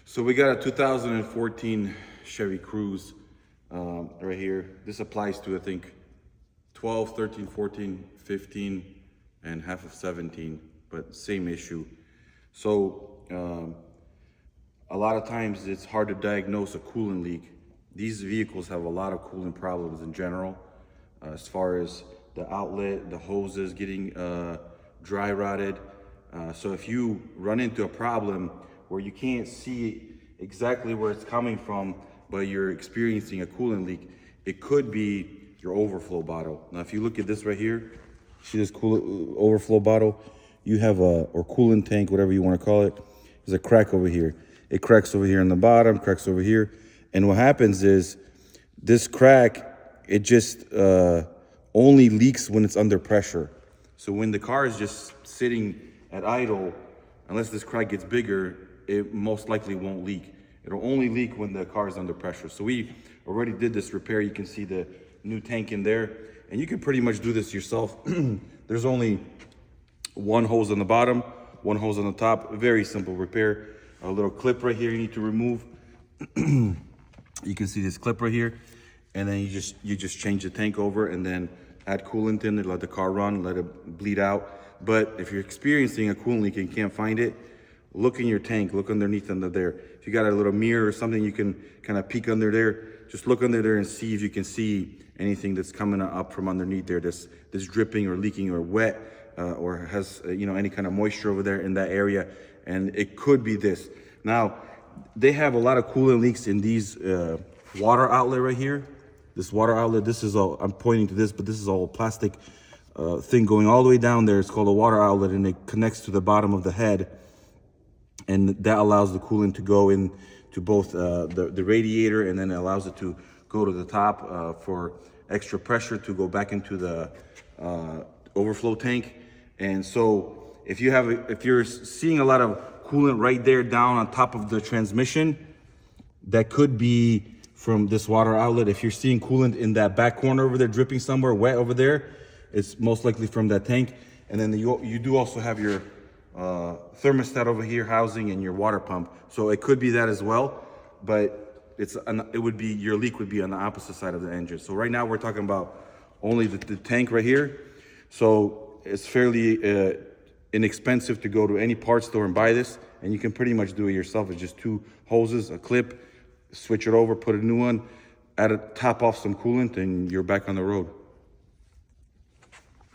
So we got a 2014 Chevy Cruze right here. This applies to, I think, 12, 13, 14, 15, and half of 17, but same issue. So a lot of times it's hard to diagnose a coolant leak. These vehicles have a lot of coolant problems in general, as far as the outlet, the hoses getting dry rotted. So if you run into a problem where you can't see exactly where it's coming from, but you're experiencing a coolant leak, it could be your overflow bottle. Now, if you look at this right here, see this coolant overflow bottle? You have or coolant tank, whatever you want to call it. There's a crack over here. It cracks over here on the bottom, cracks over here. And what happens is this crack, it just only leaks when it's under pressure. So when the car is just sitting at idle, unless this crack gets bigger, it most likely won't leak. It'll only leak when the car is under pressure. So we already did this repair. You can see the new tank in there, and you can pretty much do this yourself. There's only one hose on the bottom, one hose on the top. Very simple repair. A little clip right here you need to remove. You can see this clip right here, and then you just change the tank over and then add coolant in it, let the car run, let it bleed out. But if you're experiencing a coolant leak and can't find it, look in your tank, look underneath under there. If you got a little mirror or something, you can kind of peek under there. Just look under there and see if you can see anything that's coming up from underneath there, that's dripping or leaking or wet, or has any kind of moisture over there in that area. And it could be this. Now, they have a lot of coolant leaks in these water outlet right here. This water outlet, this is all, I'm pointing to this, but this is all plastic thing going all the way down there. It's called a water outlet, and it connects to the bottom of the head. And that allows the coolant to go in to both the radiator, and then it allows it to go to the top for extra pressure to go back into the overflow tank. And so if you're seeing a lot of coolant right there down on top of the transmission, that could be from this water outlet. If you're seeing coolant in that back corner over there dripping somewhere wet over there, it's most likely from that tank. And then you do also have your thermostat over here housing and your water pump, so it could be that as well. But your leak would be on the opposite side of the engine. So right now we're talking about only the tank right here. So it's fairly inexpensive to go to any parts store and buy this, and you can pretty much do it yourself. It's just two hoses, a clip, switch it over, put a new one, top off some coolant, and you're back on the road.